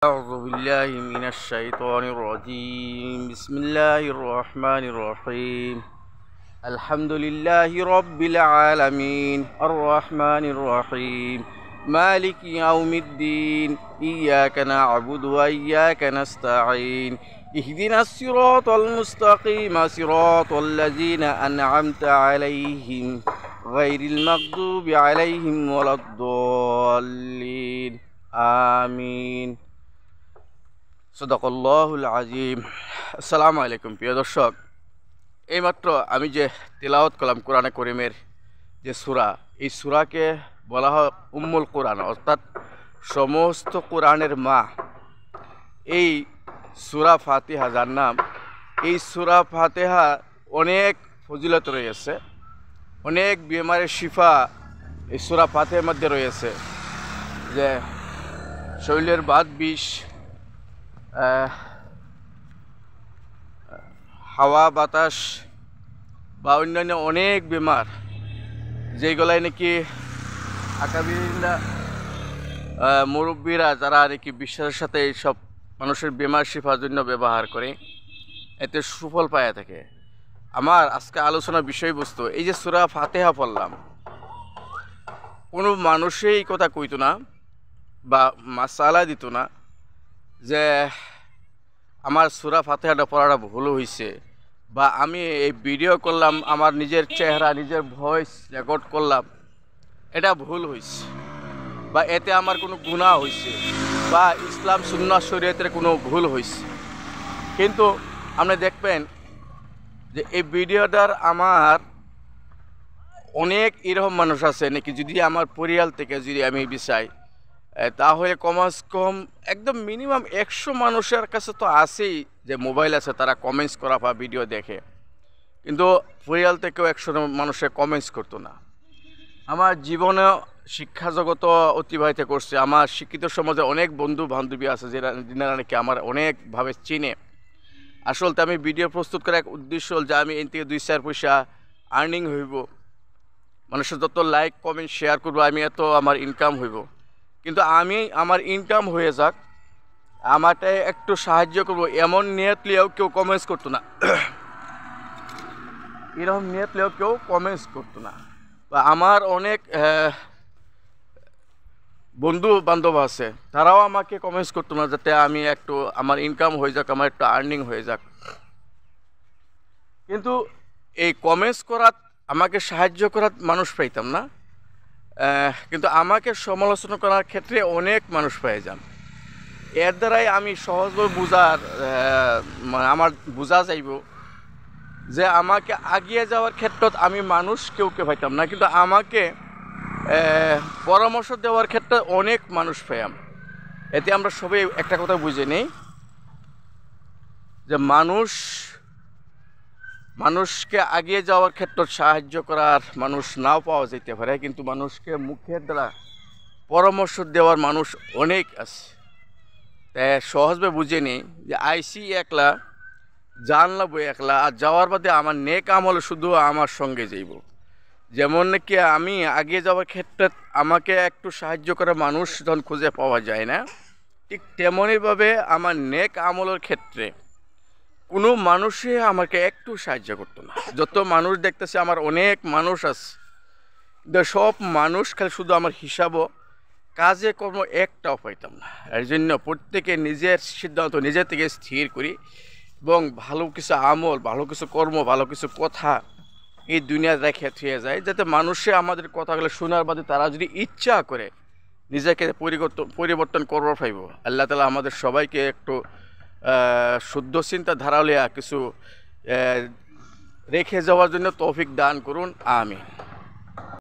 أعوذ بالله من الشيطان الرجيم بسم الله الرحمن الرحيم الحمد لله رب العالمين الرحمن الرحيم مالك يوم الدين إياك نعبد وإياك نستعين اهدنا الصراط المستقيم صراط الذين أنعمت عليهم غير المغضوب عليهم ولا الضالين آمين সদাকাল্লাহুল আজিম। আসসালামু আলাইকুম প্রিয় দর্শক, এইমাত্র আমি যে তিলাওয়াত করলাম কোরআনে করিমের যে সূরা, এই সূরাকে বলা হয় উম্মুল কোরআন, অর্থাৎ সমস্ত কোরআনের মা। এই সূরা ফাতিহা যার নাম, এই সূরা ফাতিহা অনেক ফজিলত রয়েছে, অনেক বিমারের শিফা এই সূরা ফাতিহার মধ্যে রয়েছে। যে শরীরের বাত বিষ, হাওয়া বাতাস বা অন্যান্য অনেক বেমার, যেগুলাই নাকি আকাবিরা মুরব্বীরা যারা নাকি বিশ্বাসের সাথে এইসব মানুষের বেমার শিফার জন্য ব্যবহার করে, এতে সুফল পাওয়া থাকে। আমার আজকে আলোচনার বিষয়বস্তু এই যে সূরা ফাতিহা পড়লাম, কোনো মানুষই এই কথা কইতো না বা মাসালা দিত না যে আমার সূরা ফাতিহাটা পড়াটা ভুল হয়েছে, বা আমি এই ভিডিও করলাম, আমার নিজের চেহারা নিজের ভয়েস রেকর্ড করলাম, এটা ভুল হয়েছে, বা এতে আমার কোনো গুনাহ হয়েছে, বা ইসলাম সুন্নাহ শরীয়তের কোনো ভুল হয়েছে। কিন্তু আপনি দেখবেন যে এই ভিডিওটার আমার অনেক এরকম মানুষ আছে নাকি, যদি আমার পরিবার থেকে যদি আমি বিচাই, তাহলে কমাস কম একদম মিনিমাম 100 মানুষের কাছে তো আছেই যে মোবাইল আছে, তারা কমেন্টস করা বা ভিডিও দেখে, কিন্তু পরিবার থেকেও 100 মানুষের কমেন্টস করতো না। আমার জীবনে শিক্ষা জগৎ অতিবাহিত করছে, আমার শিক্ষিত সমাজে অনেক বন্ধু বান্ধবী আছে যারা নাকি আমার অনেকভাবে চিনে। আসলে আমি ভিডিও প্রস্তুত করার এক উদ্দেশ্য হল যে আমি এর থেকে 2-4 পয়সা আর্নিং হইব, মানুষের যত লাইক কমেন্ট শেয়ার করবো আমি এত আমার ইনকাম হইব। কিন্তু আমি আমার ইনকাম হয়ে যাক, আমারটাই একটু সাহায্য করবো এমন নিয়ত লিয়েও কেউ কমেন্টস করতো না, এরকম নিয়ত লিয়েও কেউ কমেন্টস করতো না। বা আমার অনেক বন্ধু বান্ধব আছে, তারাও আমাকে কমেন্টস করতো না যাতে আমি একটু আমার ইনকাম হয়ে যাক, আমার একটু আর্নিং হয়ে যাক। কিন্তু এই কমেন্টস করার, আমাকে সাহায্য করার মানুষ পাইতাম না, কিন্তু আমাকে সমালোচনা করার ক্ষেত্রে অনেক মানুষ পেয়ে যান। এর দ্বারাই আমি সহজভাবে আমার বোঝা যাইব যে আমাকে আগিয়ে যাওয়ার ক্ষেত্রে আমি মানুষ কেউ পাইতাম না, কিন্তু আমাকে পরামর্শ দেওয়ার ক্ষেত্রে অনেক মানুষ পাইতাম। এতে আমরা সবাই একটা কথা বুঝে নিই যে মানুষকে আগিয়ে যাওয়ার ক্ষেত্রে সাহায্য করার মানুষ নাও পাওয়া যেতে পারে, কিন্তু মানুষকে মুখের দ্বারা পরামর্শ দেওয়ার মানুষ অনেক আছে। তাই সহজভাবে বুঝে নিই যে আইসি একলা, জানলাবো একলা, আর যাওয়ার বাদে আমার নেক আমল শুধু আমার সঙ্গে যাইব। যেমন নাকি আমি আগিয়ে যাওয়ার ক্ষেত্রে আমাকে একটু সাহায্য করার মানুষ যখন খুঁজে পাওয়া যায় না, ঠিক তেমনইভাবে আমার নেক আমলের ক্ষেত্রে কোনো মানুষই আমাকে একটু সাহায্য করতো না। যত মানুষ দেখতেছে আমার অনেক মানুষ আছে, সব মানুষ খালি শুধু আমার হিসাবও, কাজে কর্ম একটাও পাইতাম না। এর জন্য প্রত্যেকে নিজের সিদ্ধান্ত নিজের থেকে স্থির করি, এবং ভালো কিছু আমল, ভালো কিছু কর্ম, ভালো কিছু কথা এই দুনিয়া রেখে থুয়ে যায়, যাতে মানুষে আমাদের কথাগুলো শোনার বাদে তারা যদি ইচ্ছা করে নিজেকে পরিবর্তন করবার পাইব। আল্লাহ তাআলা আমাদের সবাইকে একটু শুদ্ধ চিন্তা ধারা লিয়া কিছু রেখে যাওয়ার জন্য তৌফিক দান করুন, আমিন।